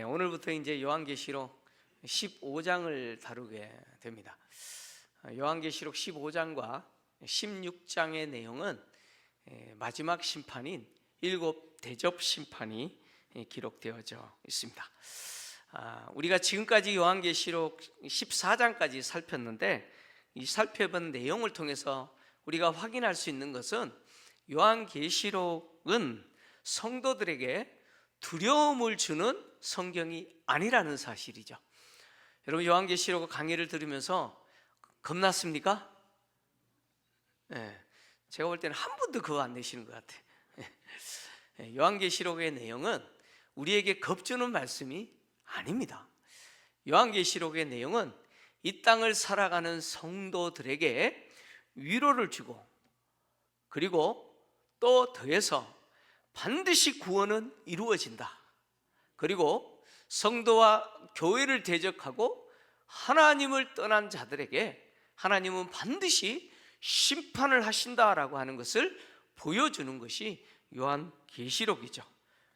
오늘부터 이제 요한계시록 15장을 다루게 됩니다. 요한계시록 15장과 16장의 내용은 마지막 심판인 7 대접 심판이 기록되어져 있습니다. 우리가 지금까지 요한계시록 14장까지 살폈는데, 이 살펴본 내용을 통해서 우리가 확인할 수 있는 것은 요한계시록은 성도들에게 두려움을 주는 성경이 아니라는 사실이죠. 여러분, 요한계시록 강의를 들으면서 겁났습니까? 네, 제가 볼 때는 한 번도 그거 안 내시는 것 같아요. 요한계시록의 내용은 우리에게 겁주는 말씀이 아닙니다. 요한계시록의 내용은 이 땅을 살아가는 성도들에게 위로를 주고, 그리고 또 더해서 반드시 구원은 이루어진다, 그리고 성도와 교회를 대적하고 하나님을 떠난 자들에게 하나님은 반드시 심판을 하신다라고 하는 것을 보여주는 것이 요한계시록이죠.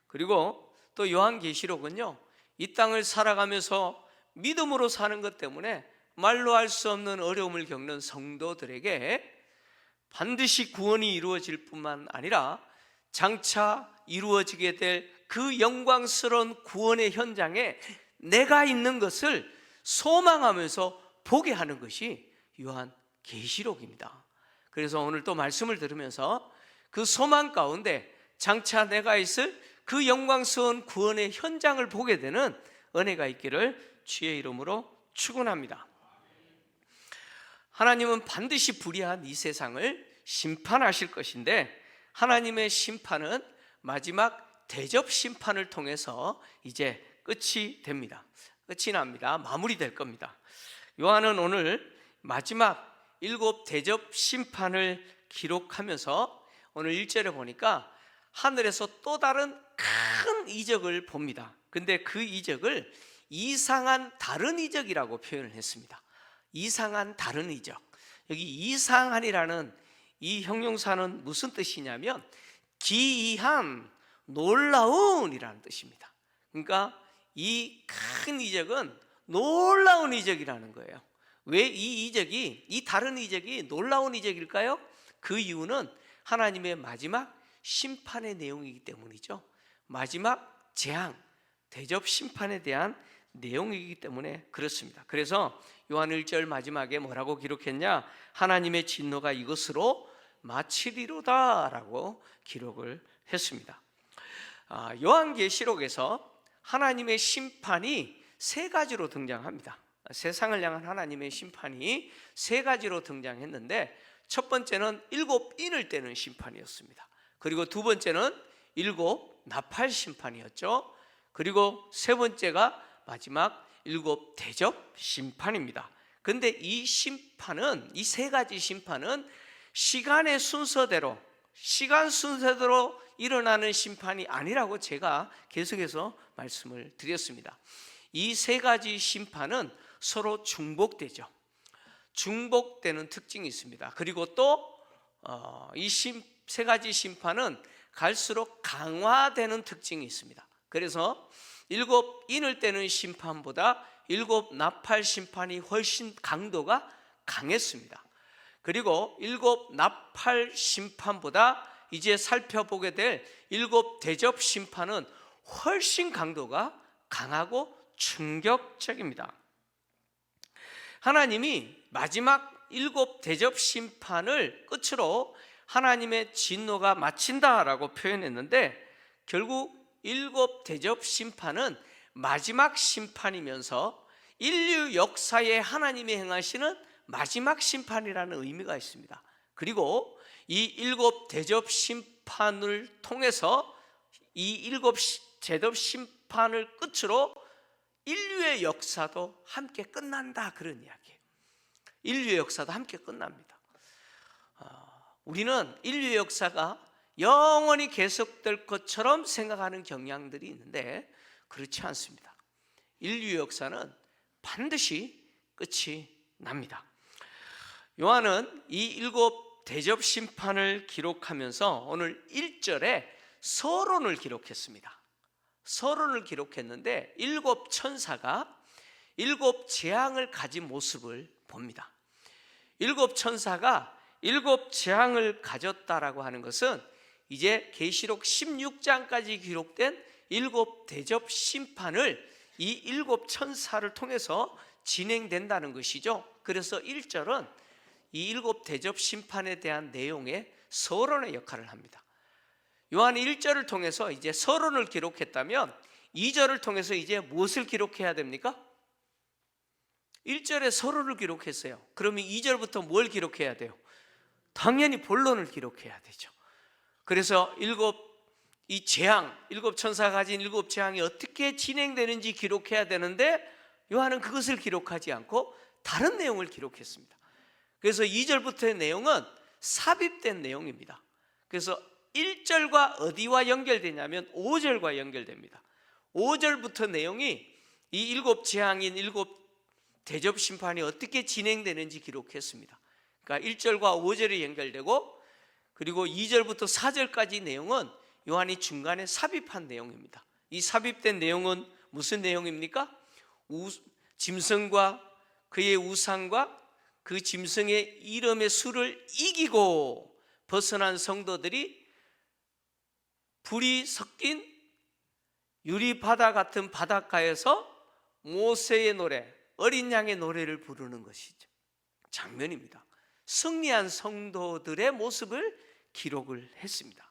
그리고 또 요한계시록은요, 이 땅을 살아가면서 믿음으로 사는 것 때문에 말로 할 수 없는 어려움을 겪는 성도들에게 반드시 구원이 이루어질 뿐만 아니라 장차 이루어지게 될 그 영광스러운 구원의 현장에 내가 있는 것을 소망하면서 보게 하는 것이 요한계시록입니다. 그래서 오늘 또 말씀을 들으면서 그 소망 가운데 장차 내가 있을 그 영광스러운 구원의 현장을 보게 되는 은혜가 있기를 주의 이름으로 축원합니다. 하나님은 반드시 불의한 이 세상을 심판하실 것인데, 하나님의 심판은 마지막 대접 심판을 통해서 이제 끝이 됩니다. 끝이 납니다. 마무리될 겁니다. 요한은 오늘 마지막 7 대접 심판을 기록하면서 오늘 1절에 보니까 하늘에서 또 다른 큰 이적을 봅니다. 근데 그 이적을 이상한 다른 이적이라고 표현을 했습니다. 이상한 다른 이적. 여기 이상한이라는 이 형용사는 무슨 뜻이냐면 기이한, 놀라운이라는 뜻입니다. 그러니까 이 큰 이적은 놀라운 이적이라는 거예요. 왜 이 이적이, 이 다른 이적이 놀라운 이적일까요? 그 이유는 하나님의 마지막 심판의 내용이기 때문이죠. 마지막 재앙, 대접 심판에 대한 내용이기 때문에 그렇습니다. 그래서 요한 1절 마지막에 뭐라고 기록했냐? 하나님의 진노가 이것으로 마치리로다 라고 기록을 했습니다. 요한계시록에서 하나님의 심판이 세 가지로 등장합니다. 세상을 향한 하나님의 심판이 세 가지로 등장했는데, 첫 번째는 7 인을 떼는 심판이었습니다. 그리고 두 번째는 7 나팔 심판이었죠. 그리고 세 번째가 마지막 7 대접 심판입니다. 근데 이 심판은, 이 세 가지 심판은 시간의 순서대로, 시간 순서대로 일어나는 심판이 아니라고 제가 계속해서 말씀을 드렸습니다. 이 세 가지 심판은 서로 중복되죠. 중복되는 특징이 있습니다. 그리고 또 이 세 가지 심판은 갈수록 강화되는 특징이 있습니다. 그래서 7 인을 떼는 심판보다 7 나팔 심판이 훨씬 강도가 강했습니다. 그리고 7 나팔 심판보다 이제 살펴보게 될 7 대접 심판은 훨씬 강도가 강하고 충격적입니다. 하나님이 마지막 7 대접 심판을 끝으로 하나님의 진노가 마친다라고 표현했는데, 결국 7 대접 심판은 마지막 심판이면서 인류 역사에 하나님이 행하시는 마지막 심판이라는 의미가 있습니다. 그리고 이 7 대접 심판을 통해서 이 7 대접 심판을 끝으로 인류의 역사도 함께 끝난다, 그런 이야기예요. 인류의 역사도 함께 끝납니다. 우리는 인류의 역사가 영원히 계속될 것처럼 생각하는 경향들이 있는데 그렇지 않습니다. 인류의 역사는 반드시 끝이 납니다. 요한은 이 7 대접 심판을 기록하면서 오늘 1절에 서론을 기록했습니다. 서론을 기록했는데 일곱 천사가 일곱 재앙을 가진 모습을 봅니다. 일곱 천사가 일곱 재앙을 가졌다라고 하는 것은 이제 계시록 16장까지 기록된 일곱 대접 심판을 이 일곱 천사를 통해서 진행된다는 것이죠. 그래서 1절은 이 일곱 대접 심판에 대한 내용의 서론의 역할을 합니다. 요한이 1절을 통해서 이제 서론을 기록했다면 2절을 통해서 이제 무엇을 기록해야 됩니까? 1절에 서론을 기록했어요. 그러면 2절부터 뭘 기록해야 돼요? 당연히 본론을 기록해야 되죠. 그래서 이 재앙, 일곱 천사가 가진 일곱 재앙이 어떻게 진행되는지 기록해야 되는데 요한은 그것을 기록하지 않고 다른 내용을 기록했습니다. 그래서 2절부터의 내용은 삽입된 내용입니다. 그래서 1절과 어디와 연결되냐면 5절과 연결됩니다. 5절부터 내용이 이 일곱 재앙인 일곱 대접 심판이 어떻게 진행되는지 기록했습니다. 그러니까 1절과 5절이 연결되고, 그리고 2절부터 4절까지 내용은 요한이 중간에 삽입한 내용입니다. 이 삽입된 내용은 무슨 내용입니까? 짐승과 그의 우상과 그 짐승의 이름의 수를 이기고 벗어난 성도들이 불이 섞인 유리바다 같은 바닷가에서 모세의 노래, 어린 양의 노래를 부르는 것이죠. 장면입니다. 승리한 성도들의 모습을 기록을 했습니다.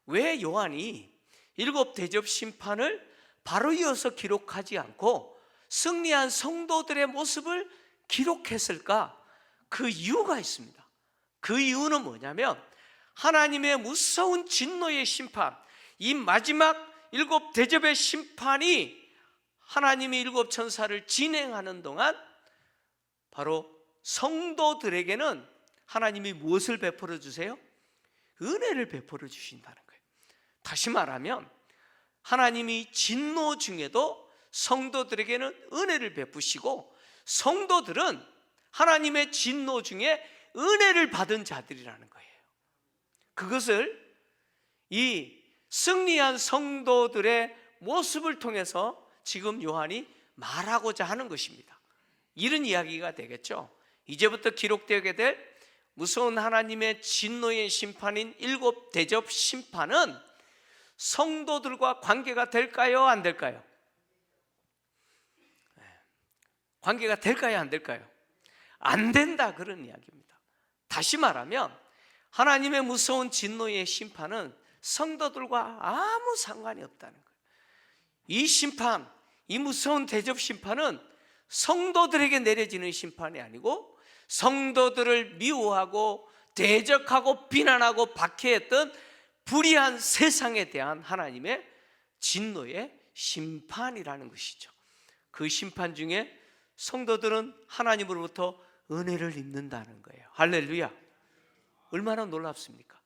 왜 요한이 일곱 대접 심판을 바로 이어서 기록하지 않고 승리한 성도들의 모습을 기록했을까? 그 이유가 있습니다. 그 이유는 뭐냐면 하나님의 무서운 진노의 심판, 이 마지막 일곱 대접의 심판이 하나님이 일곱 천사를 진행하는 동안 바로 성도들에게는 하나님이 무엇을 베풀어 주세요? 은혜를 베풀어 주신다는 거예요. 다시 말하면 하나님이 진노 중에도 성도들에게는 은혜를 베푸시고, 성도들은 하나님의 진노 중에 은혜를 받은 자들이라는 거예요. 그것을 이 승리한 성도들의 모습을 통해서 지금 요한이 말하고자 하는 것입니다. 이런 이야기가 되겠죠. 이제부터 기록되게 될 무서운 하나님의 진노의 심판인 일곱 대접 심판은 성도들과 관계가 될까요? 안 될까요? 관계가 될까요? 안 될까요? 안 된다, 그런 이야기입니다. 다시 말하면 하나님의 무서운 진노의 심판은 성도들과 아무 상관이 없다는 거예요. 이 심판, 이 무서운 대접 심판은 성도들에게 내려지는 심판이 아니고 성도들을 미워하고 대적하고 비난하고 박해했던 불의한 세상에 대한 하나님의 진노의 심판이라는 것이죠. 그 심판 중에 성도들은 하나님으로부터 은혜를 입는다는 거예요. 할렐루야. 얼마나 놀랍습니까?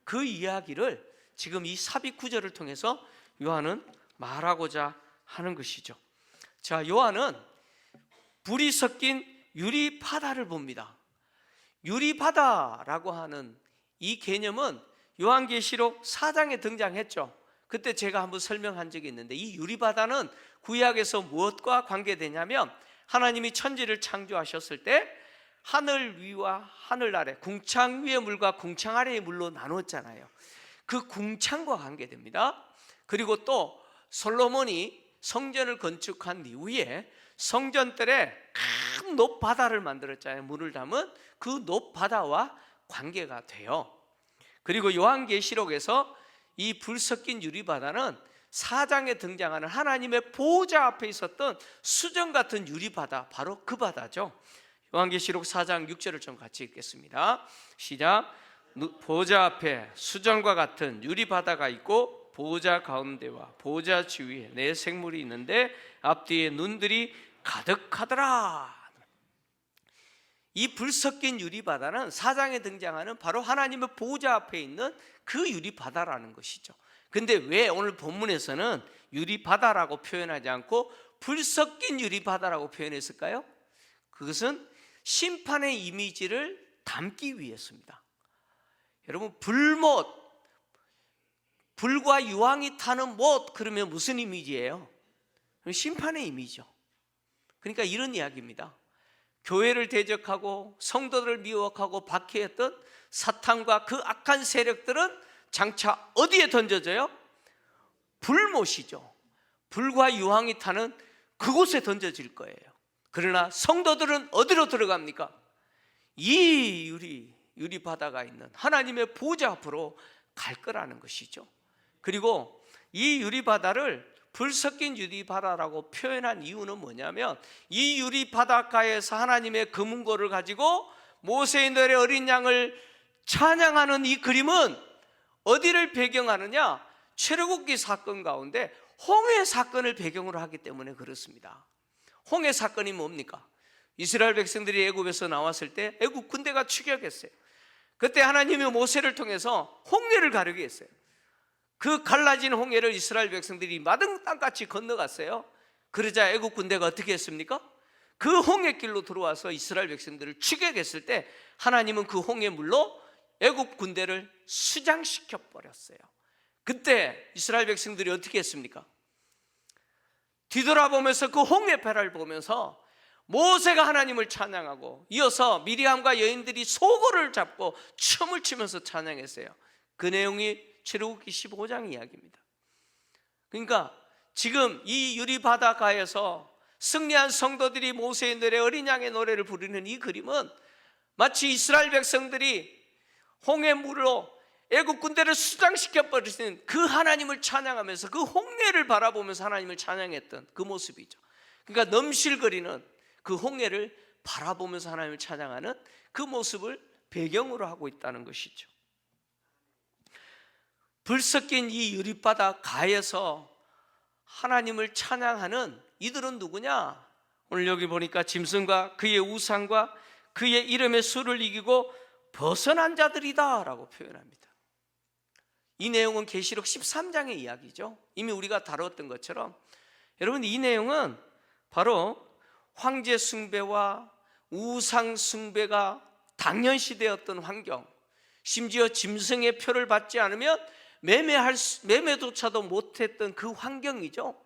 그 이야기를 지금 이 삽입 구절을 통해서 요한은 말하고자 하는 것이죠. 자, 요한은 불이 섞인 유리바다를 봅니다. 유리바다라고 하는 이 개념은 요한계시록 4장에 등장했죠. 그때 제가 한번 설명한 적이 있는데, 이 유리바다는 구약에서 무엇과 관계되냐면 하나님이 천지를 창조하셨을 때 하늘 위와 하늘 아래, 궁창 위의 물과 궁창 아래의 물로 나눴잖아요. 그 궁창과 관계됩니다. 그리고 또 솔로몬이 성전을 건축한 이후에 성전들에 큰 높바다를 만들었잖아요. 물을 담은 그 높바다와 관계가 돼요. 그리고 요한계시록에서 이 불 섞인 유리바다는 4장에 등장하는 하나님의 보호자 앞에 있었던 수정 같은 유리바다, 바로 그 바다죠. 요한계시록 4장 6절을 좀 같이 읽겠습니다. 시작. 보호자 앞에 수정과 같은 유리바다가 있고 보호자 가운데와 보호자 주위에 네 생물이 있는데 앞뒤에 눈들이 가득하더라. 이 불 섞인 유리바다는 4장에 등장하는 바로 하나님의 보호자 앞에 있는 그 유리바다라는 것이죠. 근데 왜 오늘 본문에서는 유리바다라고 표현하지 않고 불 섞인 유리바다라고 표현했을까요? 그것은 심판의 이미지를 담기 위해서입니다. 여러분, 불못, 불과 유황이 타는 못, 그러면 무슨 이미지예요? 심판의 이미지죠. 그러니까 이런 이야기입니다. 교회를 대적하고 성도들을 미혹하고 박해했던 사탄과 그 악한 세력들은 장차 어디에 던져져요? 불못이죠. 불과 유황이 타는 그곳에 던져질 거예요. 그러나 성도들은 어디로 들어갑니까? 이 유리 바다가 있는 하나님의 보좌 앞으로 갈 거라는 것이죠. 그리고 이 유리 바다를 불 섞인 유리 바다라고 표현한 이유는 뭐냐면, 이 유리 바닷가에서 하나님의 금은고를 가지고 모세의 노래 어린 양을 찬양하는 이 그림은 어디를 배경하느냐? 출애굽기 사건 가운데 홍해 사건을 배경으로 하기 때문에 그렇습니다. 홍해 사건이 뭡니까? 이스라엘 백성들이 애굽에서 나왔을 때 애굽 군대가 추격했어요. 그때 하나님이 모세를 통해서 홍해를 가르게 했어요. 그 갈라진 홍해를 이스라엘 백성들이 마등 땅같이 건너갔어요. 그러자 애굽 군대가 어떻게 했습니까? 그 홍해길로 들어와서 이스라엘 백성들을 추격했을 때 하나님은 그 홍해물로 애굽 군대를 수장시켜 버렸어요. 그때 이스라엘 백성들이 어떻게 했습니까? 뒤돌아보면서 그 홍해배를 보면서 모세가 하나님을 찬양하고, 이어서 미리암과 여인들이 소고를 잡고 춤을 추면서 찬양했어요. 그 내용이 출애굽기 15장 이야기입니다. 그러니까 지금 이 유리바다가에서 승리한 성도들이 모세의 노래 어린 양의 노래를 부르는 이 그림은 마치 이스라엘 백성들이 홍해물로 애굽 군대를 수장시켜 버리신 그 하나님을 찬양하면서 그 홍해를 바라보면서 하나님을 찬양했던 그 모습이죠. 그러니까 넘실거리는 그 홍해를 바라보면서 하나님을 찬양하는 그 모습을 배경으로 하고 있다는 것이죠. 불 섞인 이 유리바다 가에서 하나님을 찬양하는 이들은 누구냐? 오늘 여기 보니까 짐승과 그의 우상과 그의 이름의 수를 이기고 벗어난 자들이다 라고 표현합니다. 이 내용은 계시록 13장의 이야기죠. 이미 우리가 다뤘던 것처럼, 여러분, 이 내용은 바로 황제 숭배와 우상 숭배가 당연시되었던 환경, 심지어 짐승의 표를 받지 않으면 매매조차도 못했던 그 환경이죠.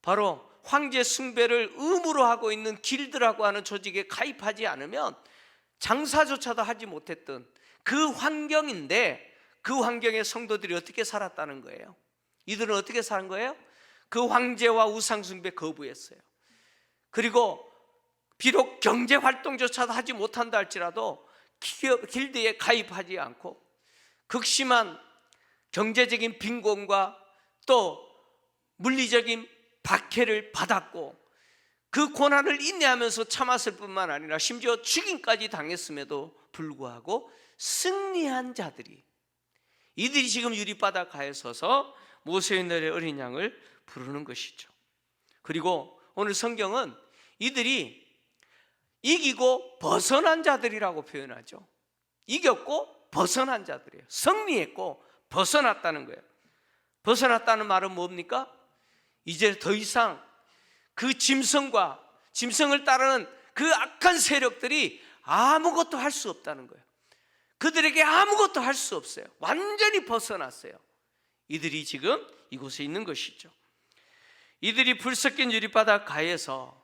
바로 황제 숭배를 의무로 하고 있는 길드라고 하는 조직에 가입하지 않으면 장사조차도 하지 못했던 그 환경인데, 그 환경에 성도들이 어떻게 살았다는 거예요? 이들은 어떻게 사는 거예요? 그 황제와 우상 숭배 거부했어요. 그리고 비록 경제활동조차도 하지 못한다 할지라도 길드에 가입하지 않고 극심한 경제적인 빈곤과 또 물리적인 박해를 받았고, 그 고난을 인내하면서 참았을 뿐만 아니라 심지어 죽임까지 당했음에도 불구하고 승리한 자들이, 이들이 지금 유리바다 가에 서서 모세의 노래 어린 양을 부르는 것이죠. 그리고 오늘 성경은 이들이 이기고 벗어난 자들이라고 표현하죠. 이겼고 벗어난 자들이에요. 승리했고 벗어났다는 거예요. 벗어났다는 말은 뭡니까? 이제 더 이상 그 짐승과 짐승을 따르는 그 악한 세력들이 아무것도 할 수 없다는 거예요. 그들에게 아무것도 할 수 없어요. 완전히 벗어났어요. 이들이 지금 이곳에 있는 것이죠. 이들이 불 섞인 유리바다 가에서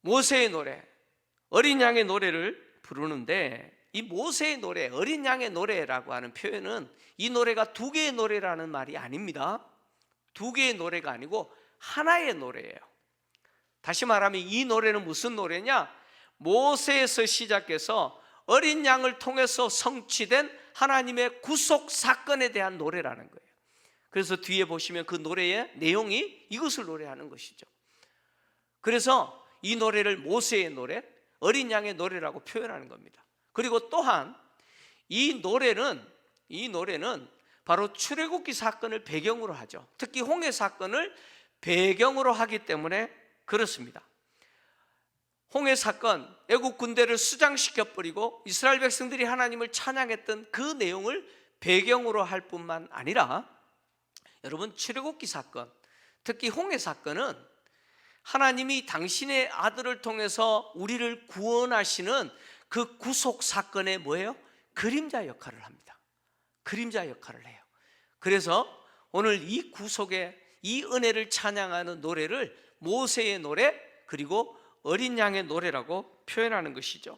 모세의 노래, 어린 양의 노래를 부르는데, 이 모세의 노래, 어린 양의 노래라고 하는 표현은 이 노래가 두 개의 노래라는 말이 아닙니다. 두 개의 노래가 아니고 하나의 노래예요. 다시 말하면 이 노래는 무슨 노래냐? 모세에서 시작해서 어린 양을 통해서 성취된 하나님의 구속 사건에 대한 노래라는 거예요. 그래서 뒤에 보시면 그 노래의 내용이 이것을 노래하는 것이죠. 그래서 이 노래를 모세의 노래, 어린 양의 노래라고 표현하는 겁니다. 그리고 또한 이 노래는 바로 출애굽기 사건을 배경으로 하죠. 특히 홍해 사건을 배경으로 하기 때문에 그렇습니다. 홍해 사건, 애국 군대를 수장시켜 버리고 이스라엘 백성들이 하나님을 찬양했던 그 내용을 배경으로 할 뿐만 아니라, 여러분, 출애굽기 사건, 특히 홍해 사건은 하나님이 당신의 아들을 통해서 우리를 구원하시는 그 구속 사건의 뭐예요? 그림자 역할을 합니다. 그림자 역할을 해요. 그래서 오늘 이 구속의 이 은혜를 찬양하는 노래를 모세의 노래 그리고 어린 양의 노래라고 표현하는 것이죠.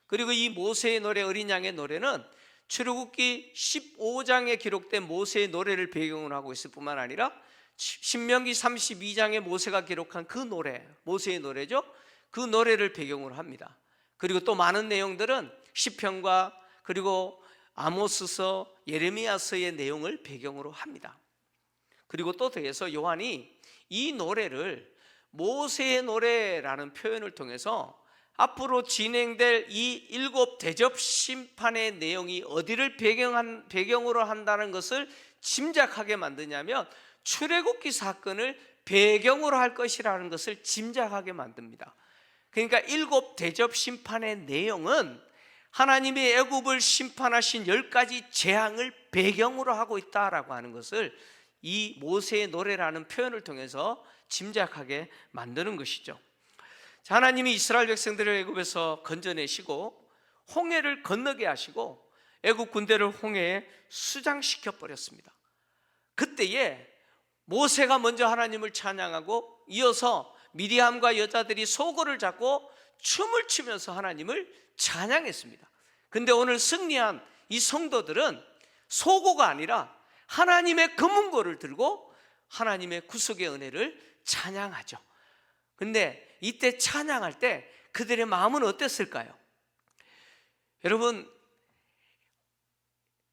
그리고 이 모세의 노래, 어린 양의 노래는 출애굽기 15장에 기록된 모세의 노래를 배경으로 하고 있을 뿐만 아니라 신명기 32장에 모세가 기록한 그 노래, 모세의 노래죠. 그 노래를 배경으로 합니다. 그리고 또 많은 내용들은 시편과 그리고 아모스서, 예레미야서의 내용을 배경으로 합니다. 그리고 또 더해서 요한이 이 노래를 모세의 노래라는 표현을 통해서 앞으로 진행될 이 7 대접 심판의 내용이 어디를 배경으로 한다는 것을 짐작하게 만드냐면 출애굽기 사건을 배경으로 할 것이라는 것을 짐작하게 만듭니다. 그러니까 7 대접 심판의 내용은 하나님이 애굽을 심판하신 10가지 재앙을 배경으로 하고 있다라고 하는 것을 이 모세의 노래라는 표현을 통해서 짐작하게 만드는 것이죠. 하나님이 이스라엘 백성들을 애굽에서 건져내시고 홍해를 건너게 하시고 애굽 군대를 홍해에 수장시켜 버렸습니다. 그때에 모세가 먼저 하나님을 찬양하고 이어서 미리암과 여자들이 소고를 잡고 춤을 추면서 하나님을 찬양했습니다. 근데 오늘 승리한 이 성도들은 소고가 아니라 하나님의 금은고를 들고 하나님의 구속의 은혜를 찬양하죠. 근데 이때 찬양할 때 그들의 마음은 어땠을까요? 여러분,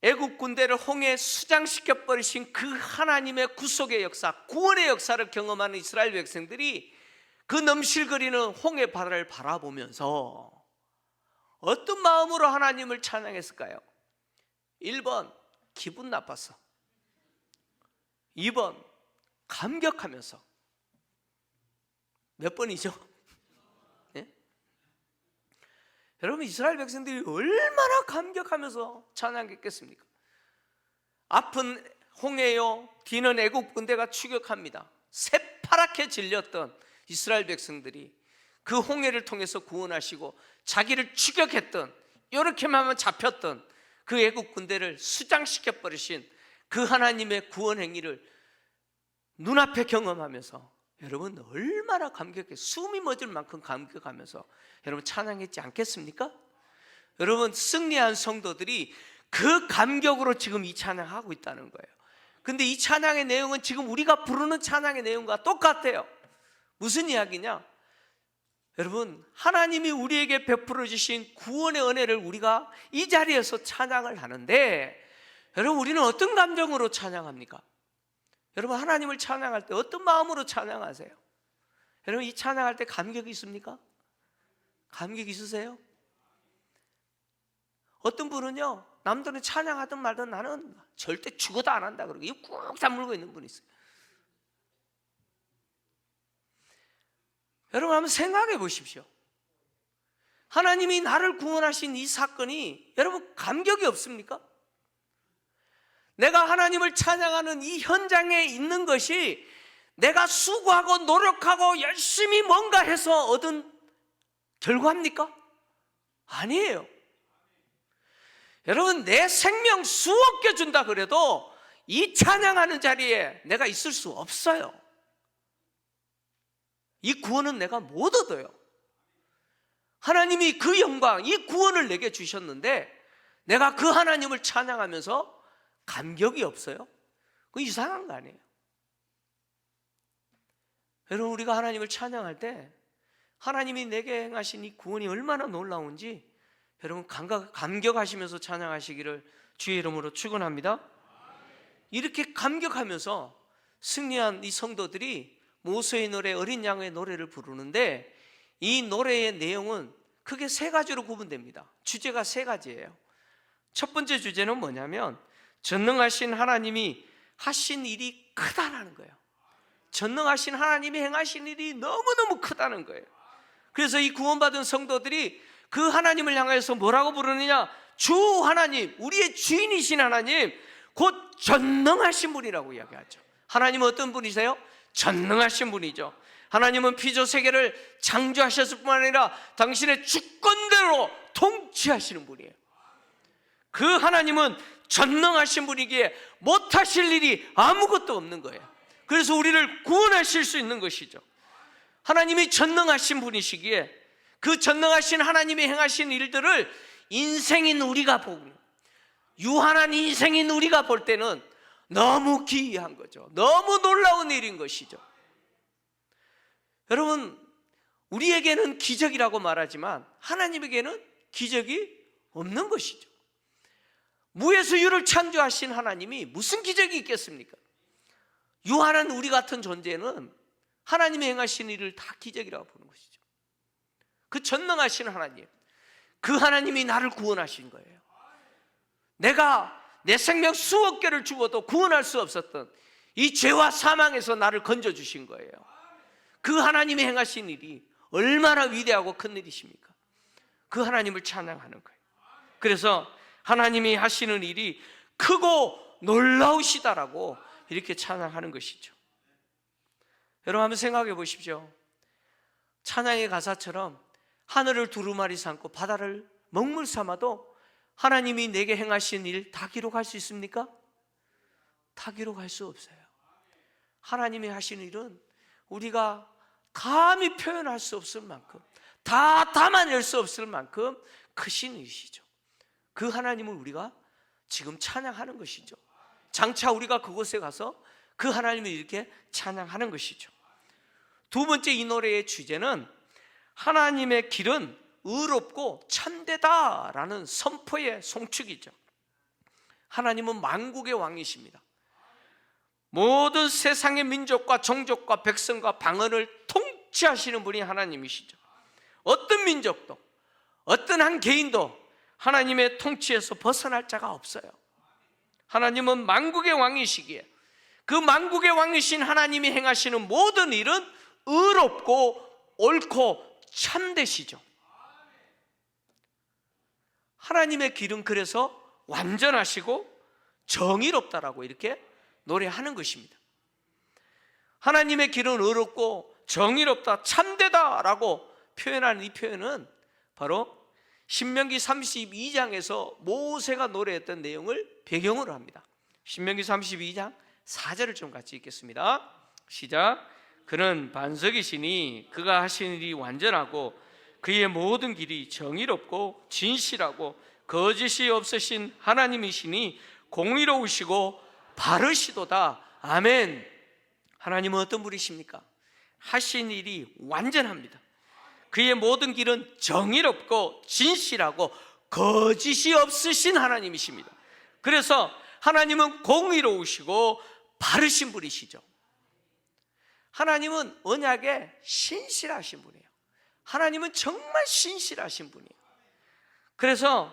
애국 군대를 홍해에 수장시켜 버리신 그 하나님의 구속의 역사, 구원의 역사를 경험하는 이스라엘 백성들이 그 넘실거리는 홍해 바다를 바라보면서 어떤 마음으로 하나님을 찬양했을까요? 1번 기분 나빠서, 2번 감격하면서. 몇 번이죠? 네? 여러분, 이스라엘 백성들이 얼마나 감격하면서 찬양했겠습니까? 앞은 홍해요, 뒤는 애국 군대가 추격합니다. 새파랗게 질렸던 이스라엘 백성들이 그 홍해를 통해서 구원하시고 자기를 추격했던, 이렇게만 하면 잡혔던 그 애국 군대를 수장시켜 버리신 그 하나님의 구원 행위를 눈앞에 경험하면서 여러분 얼마나 감격해, 숨이 멎을 만큼 감격하면서 여러분 찬양했지 않겠습니까? 여러분, 승리한 성도들이 그 감격으로 지금 이 찬양하고 있다는 거예요. 근데 이 찬양의 내용은 지금 우리가 부르는 찬양의 내용과 똑같아요. 무슨 이야기냐? 여러분, 하나님이 우리에게 베풀어 주신 구원의 은혜를 우리가 이 자리에서 찬양을 하는데, 여러분 우리는 어떤 감정으로 찬양합니까? 여러분, 하나님을 찬양할 때 어떤 마음으로 찬양하세요? 여러분, 이 찬양할 때 감격이 있습니까? 감격 있으세요? 어떤 분은요, 남들은 찬양하든 말든 나는 절대 죽어도 안 한다 그러고 입 꾹 다물고 있는 분이 있어요. 여러분, 한번 생각해 보십시오. 하나님이 나를 구원하신 이 사건이 여러분 감격이 없습니까? 내가 하나님을 찬양하는 이 현장에 있는 것이 내가 수고하고 노력하고 열심히 뭔가 해서 얻은 결과입니까? 아니에요. 여러분, 내 생명 수억 개 준다 그래도 이 찬양하는 자리에 내가 있을 수 없어요. 이 구원은 내가 못 얻어요. 하나님이 그 영광, 이 구원을 내게 주셨는데 내가 그 하나님을 찬양하면서 감격이 없어요? 그거 이상한 거 아니에요? 여러분, 우리가 하나님을 찬양할 때 하나님이 내게 행하신 이 구원이 얼마나 놀라운지 여러분 감격하시면서 찬양하시기를 주의 이름으로 축원합니다. 이렇게 감격하면서 승리한 이 성도들이 모세의 노래, 어린 양의 노래를 부르는데 이 노래의 내용은 크게 3가지로 구분됩니다. 주제가 3가지예요. 첫 번째 주제는 뭐냐면 전능하신 하나님이 하신 일이 크다라는 거예요. 전능하신 하나님이 행하신 일이 너무너무 크다는 거예요. 그래서 이 구원받은 성도들이 그 하나님을 향해서 뭐라고 부르느냐? 주 하나님, 우리의 주인이신 하나님, 곧 전능하신 분이라고 이야기하죠. 하나님은 어떤 분이세요? 전능하신 분이죠. 하나님은 피조 세계를 창조하셨을 뿐만 아니라 당신의 주권대로 통치하시는 분이에요. 그 하나님은 전능하신 분이기에 못하실 일이 아무것도 없는 거예요. 그래서 우리를 구원하실 수 있는 것이죠. 하나님이 전능하신 분이시기에 그 전능하신 하나님이 행하신 일들을 인생인 우리가 보고, 유한한 인생인 우리가 볼 때는 너무 기이한 거죠. 너무 놀라운 일인 것이죠. 여러분, 우리에게는 기적이라고 말하지만 하나님에게는 기적이 없는 것이죠. 무에서 유를 창조하신 하나님이 무슨 기적이 있겠습니까? 유한한 우리 같은 존재는 하나님이 행하신 일을 다 기적이라고 보는 것이죠. 그 전능하신 하나님, 그 하나님이 나를 구원하신 거예요. 내가 내 생명 수억 개를 죽어도 구원할 수 없었던 이 죄와 사망에서 나를 건져주신 거예요. 그 하나님이 행하신 일이 얼마나 위대하고 큰 일이십니까? 그 하나님을 찬양하는 거예요. 그래서 하나님이 하시는 일이 크고 놀라우시다라고 이렇게 찬양하는 것이죠. 여러분 한번 생각해 보십시오. 찬양의 가사처럼 하늘을 두루마리 삼고 바다를 먹물 삼아도 하나님이 내게 행하신 일 다 기록할 수 있습니까? 다 기록할 수 없어요. 하나님이 하신 일은 우리가 감히 표현할 수 없을 만큼, 다 담아낼 수 없을 만큼 크신 일이시죠. 그 하나님을 우리가 지금 찬양하는 것이죠. 장차 우리가 그곳에 가서 그 하나님을 이렇게 찬양하는 것이죠. 두 번째 이 노래의 주제는 하나님의 길은 의롭고 참되다라는 선포의 송축이죠. 하나님은 만국의 왕이십니다. 모든 세상의 민족과 종족과 백성과 방언을 통치하시는 분이 하나님이시죠. 어떤 민족도 어떤 한 개인도 하나님의 통치에서 벗어날 자가 없어요. 하나님은 만국의 왕이시기에 그 만국의 왕이신 하나님이 행하시는 모든 일은 의롭고 옳고 참되시죠. 하나님의 길은 그래서 완전하시고 정의롭다라고 이렇게 노래하는 것입니다. 하나님의 길은 의롭고 정의롭다, 참되다라고 표현하는 이 표현은 바로 신명기 32장에서 모세가 노래했던 내용을 배경으로 합니다. 신명기 32장 4절을 좀 같이 읽겠습니다. 시작. 그는 반석이시니 그가 하신 일이 완전하고 그의 모든 길이 정의롭고 진실하고 거짓이 없으신 하나님이시니 공의로우시고 바르시도다. 아멘. 하나님은 어떤 분이십니까? 하신 일이 완전합니다. 그의 모든 길은 정의롭고 진실하고 거짓이 없으신 하나님이십니다. 그래서 하나님은 공의로우시고 바르신 분이시죠. 하나님은 언약에 신실하신 분이에요. 하나님은 정말 신실하신 분이에요. 그래서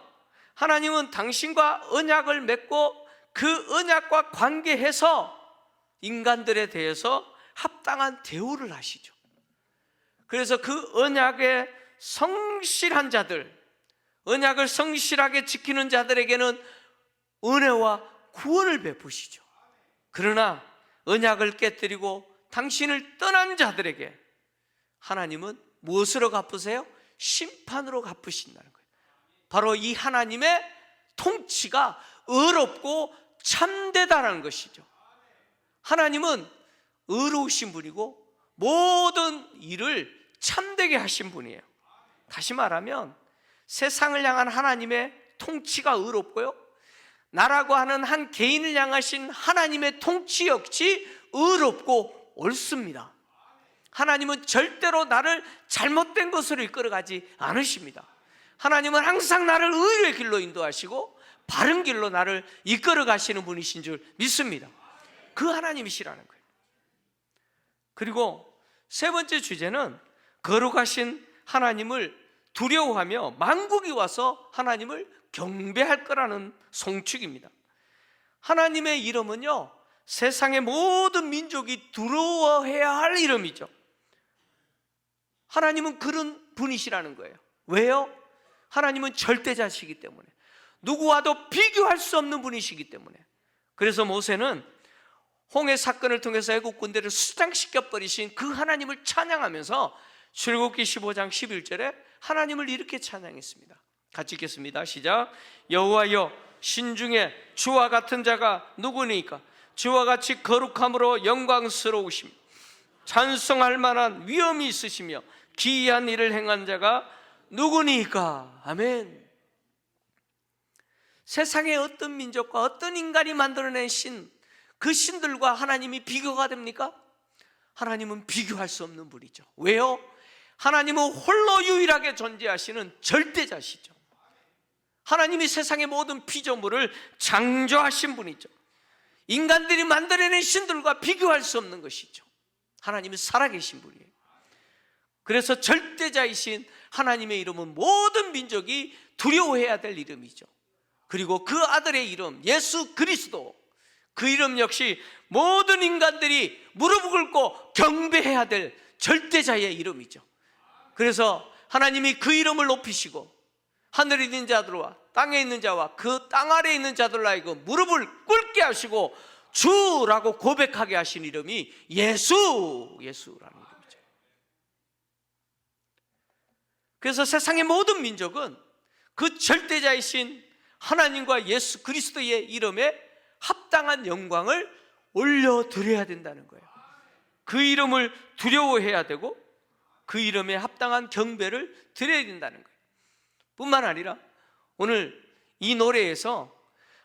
하나님은 당신과 언약을 맺고 그 언약과 관계해서 인간들에 대해서 합당한 대우를 하시죠. 그래서 그 언약에 성실한 자들, 언약을 성실하게 지키는 자들에게는 은혜와 구원을 베푸시죠. 그러나 언약을 깨뜨리고 당신을 떠난 자들에게 하나님은 무엇으로 갚으세요? 심판으로 갚으신다는 거예요. 바로 이 하나님의 통치가 의롭고 참되다라는 것이죠. 하나님은 의로우신 분이고 모든 일을 참되게 하신 분이에요. 다시 말하면 세상을 향한 하나님의 통치가 의롭고요, 나라고 하는 한 개인을 향하신 하나님의 통치 역시 의롭고 옳습니다. 하나님은 절대로 나를 잘못된 것으로 이끌어가지 않으십니다. 하나님은 항상 나를 의의 길로 인도하시고 바른 길로 나를 이끌어 가시는 분이신 줄 믿습니다. 그 하나님이시라는 거예요. 그리고 세 번째 주제는 거룩하신 하나님을 두려워하며 만국이 와서 하나님을 경배할 거라는 송축입니다. 하나님의 이름은요, 세상의 모든 민족이 두려워해야 할 이름이죠. 하나님은 그런 분이시라는 거예요. 왜요? 하나님은 절대자시기 때문에, 누구와도 비교할 수 없는 분이시기 때문에. 그래서 모세는 홍해 사건을 통해서 애국 군대를 수장시켜 버리신 그 하나님을 찬양하면서 출애굽기 15장 11절에 하나님을 이렇게 찬양했습니다. 같이 읽겠습니다. 시작. 여호와여 신중에 주와 같은 자가 누구니까? 주와 같이 거룩함으로 영광스러우시며 찬송할 만한 위엄이 있으시며 기이한 일을 행한 자가 누구니까? 아멘. 세상의 어떤 민족과 어떤 인간이 만들어낸 신, 그 신들과 하나님이 비교가 됩니까? 하나님은 비교할 수 없는 분이죠. 왜요? 하나님은 홀로 유일하게 존재하시는 절대자시죠. 하나님이 세상의 모든 피조물을 창조하신 분이죠. 인간들이 만들어낸 신들과 비교할 수 없는 것이죠. 하나님은 살아계신 분이에요. 그래서 절대자이신 하나님의 이름은 모든 민족이 두려워해야 될 이름이죠. 그리고 그 아들의 이름 예수 그리스도, 그 이름 역시 모든 인간들이 무릎을 꿇고 경배해야 될 절대자의 이름이죠. 그래서 하나님이 그 이름을 높이시고 하늘에 있는 자들과 땅에 있는 자와 그 땅 아래에 있는 자들로 하여금 무릎을 꿇게 하시고 주라고 고백하게 하신 이름이 예수라는 이름이죠. 그래서 세상의 모든 민족은 그 절대자이신 하나님과 예수 그리스도의 이름에 합당한 영광을 올려드려야 된다는 거예요. 그 이름을 두려워해야 되고 그 이름에 합당한 경배를 드려야 된다는 거예요. 뿐만 아니라 오늘 이 노래에서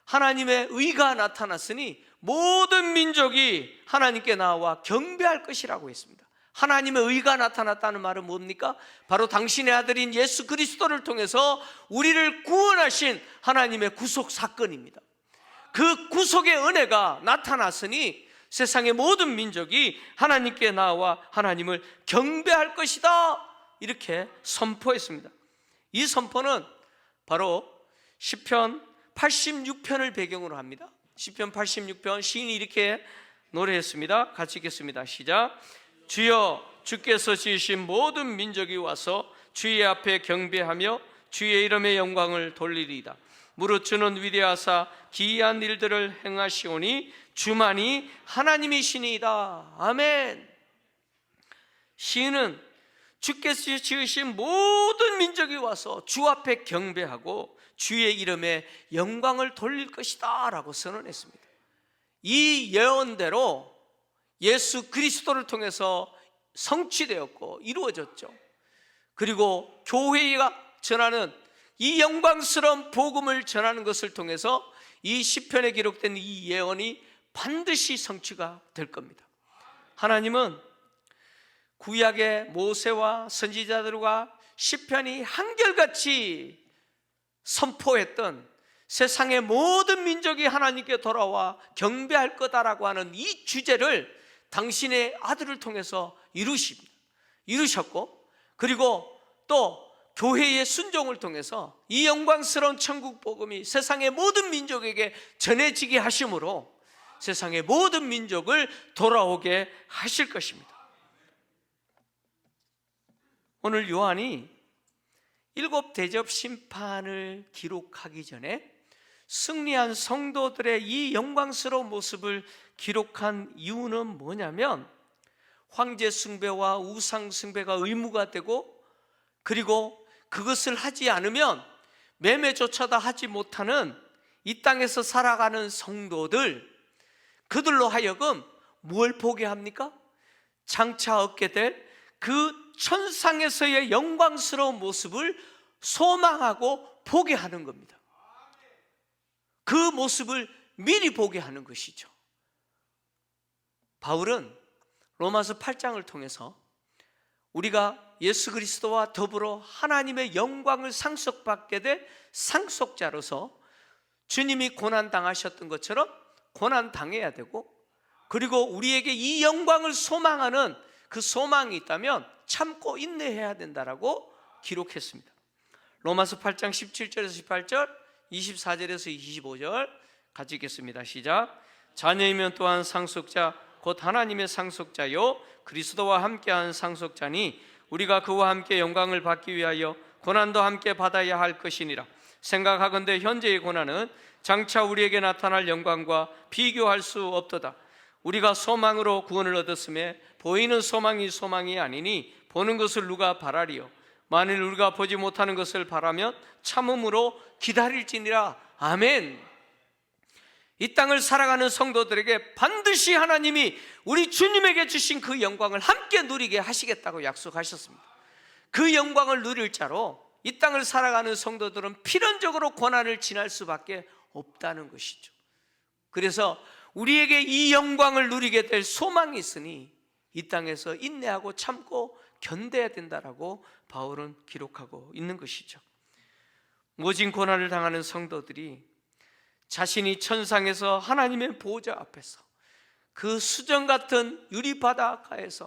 하나님의 의가 나타났으니 모든 민족이 하나님께 나와 경배할 것이라고 했습니다. 하나님의 의가 나타났다는 말은 뭡니까? 바로 당신의 아들인 예수 그리스도를 통해서 우리를 구원하신 하나님의 구속 사건입니다. 그 구속의 은혜가 나타났으니 세상의 모든 민족이 하나님께 나와 하나님을 경배할 것이다, 이렇게 선포했습니다. 이 선포는 바로 시편 86편을 배경으로 합니다. 시편 86편 시인이 이렇게 노래했습니다. 같이 읽겠습니다. 시작. 주여, 주께서 지으신 모든 민족이 와서 주의 앞에 경배하며 주의 이름의 영광을 돌리리이다. 무릇 주는 위대하사 기이한 일들을 행하시오니 주만이 하나님이시니이다. 아멘. 시인은 주께서 지으신 모든 민족이 와서 주 앞에 경배하고 주의 이름에 영광을 돌릴 것이다 라고 선언했습니다. 이 예언대로 예수 그리스도를 통해서 성취되었고 이루어졌죠. 그리고 교회가 전하는 이 영광스러운 복음을 전하는 것을 통해서 이 시편에 기록된 이 예언이 반드시 성취가 될 겁니다. 하나님은 구약의 모세와 선지자들과 시편이 한결같이 선포했던 세상의 모든 민족이 하나님께 돌아와 경배할 거다라고 하는 이 주제를 당신의 아들을 통해서 이루셨고, 그리고 또 교회의 순종을 통해서 이 영광스러운 천국 복음이 세상의 모든 민족에게 전해지게 하심으로 세상의 모든 민족을 돌아오게 하실 것입니다. 오늘 요한이 7 대접 심판을 기록하기 전에 승리한 성도들의 이 영광스러운 모습을 기록한 이유는 뭐냐면, 황제 숭배와 우상 숭배가 의무가 되고, 그리고 그것을 하지 않으면 매매조차도 하지 못하는 이 땅에서 살아가는 성도들, 그들로 하여금 뭘 보게 합니까? 장차 얻게 될 그 천상에서의 영광스러운 모습을 소망하고 보게 하는 겁니다. 그 모습을 미리 보게 하는 것이죠. 바울은 로마서 8장을 통해서 우리가 예수 그리스도와 더불어 하나님의 영광을 상속받게 될 상속자로서 주님이 고난당하셨던 것처럼 고난당해야 되고, 그리고 우리에게 이 영광을 소망하는 그 소망이 있다면 참고 인내해야 된다라고 기록했습니다. 로마서 8장 17절에서 18절, 24절에서 25절 같이 읽겠습니다. 시작. 자녀이면 또한 상속자 곧 하나님의 상속자요 그리스도와 함께한 상속자니 우리가 그와 함께 영광을 받기 위하여 고난도 함께 받아야 할 것이니라. 생각하건대 현재의 고난은 장차 우리에게 나타날 영광과 비교할 수 없도다. 우리가 소망으로 구원을 얻었음에 보이는 소망이 아니니 보는 것을 누가 바라리요. 만일 우리가 보지 못하는 것을 바라면 참음으로 기다릴지니라. 아멘. 이 땅을 살아가는 성도들에게 반드시 하나님이 우리 주님에게 주신 그 영광을 함께 누리게 하시겠다고 약속하셨습니다. 그 영광을 누릴 자로 이 땅을 살아가는 성도들은 필연적으로 고난을 지날 수밖에 없다는 것이죠. 그래서 우리에게 이 영광을 누리게 될 소망이 있으니 이 땅에서 인내하고 참고 견뎌야 된다라고 바울은 기록하고 있는 것이죠. 모진 고난을 당하는 성도들이 자신이 천상에서 하나님의 보호자 앞에서 그 수정 같은 유리바다가에서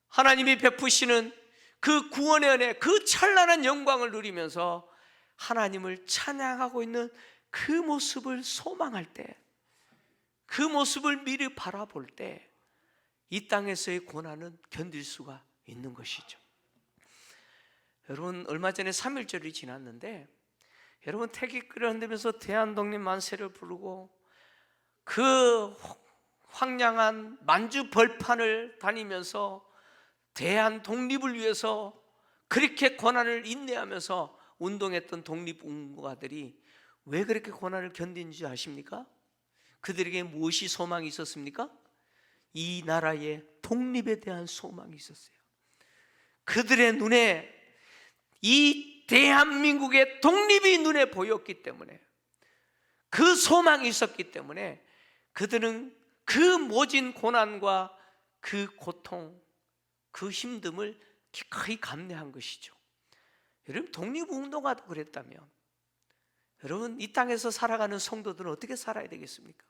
하나님이 베푸시는 그 구원의 은혜, 그 찬란한 영광을 누리면서 하나님을 찬양하고 있는 그 모습을 소망할 때, 그 모습을 미리 바라볼 때 이 땅에서의 고난은 견딜 수가 있는 것이죠. 여러분, 얼마 전에 3.1절이 지났는데 여러분 태극기를 흔들면서 대한독립 만세를 부르고 그 황량한 만주 벌판을 다니면서 대한 독립을 위해서 그렇게 고난을 인내하면서 운동했던 독립운동가들이 왜 그렇게 고난을 견딘지 아십니까? 그들에게 무엇이 소망이 있었습니까? 이 나라의 독립에 대한 소망이 있었어요. 그들의 눈에 이 대한민국의 독립이 눈에 보였기 때문에, 그 소망이 있었기 때문에 그들은 그 모진 고난과 그 고통, 그 힘듦을 기꺼이 감내한 것이죠. 여러분, 독립운동가도 그랬다면 여러분, 이 땅에서 살아가는 성도들은 어떻게 살아야 되겠습니까?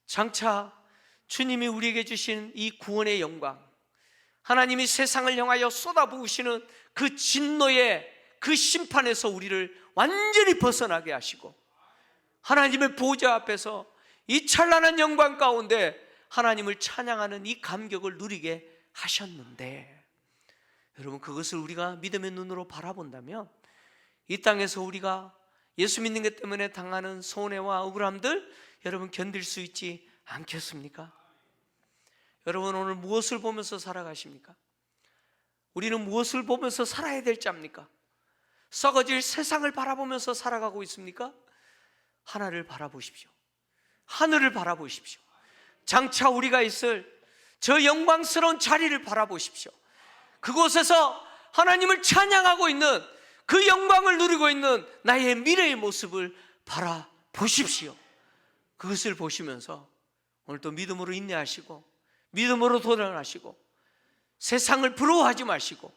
장차 주님이 우리에게 주신 이 구원의 영광, 하나님이 세상을 향하여 쏟아부으시는 그 진노의 그 심판에서 우리를 완전히 벗어나게 하시고 하나님의 보호자 앞에서 이 찬란한 영광 가운데 하나님을 찬양하는 이 감격을 누리게 하셨는데, 여러분, 그것을 우리가 믿음의 눈으로 바라본다면 이 땅에서 우리가 예수 믿는 것 때문에 당하는 손해와 억울함들 여러분 견딜 수 있지 않겠습니까? 여러분, 오늘 무엇을 보면서 살아가십니까? 우리는 무엇을 보면서 살아야 될 자입니까? 썩어질 세상을 바라보면서 살아가고 있습니까? 하나를 바라보십시오. 하늘을 바라보십시오. 장차 우리가 있을 저 영광스러운 자리를 바라보십시오. 그곳에서 하나님을 찬양하고 있는 그 영광을 누리고 있는 나의 미래의 모습을 바라보십시오. 그것을 보시면서 오늘 또 믿음으로 인내하시고 믿음으로 도전하시고 세상을 부러워하지 마시고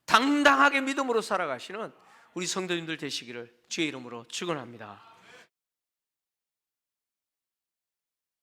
당당하게 믿음으로 살아가시는 우리 성도님들 되시기를 주의 이름으로 축원합니다.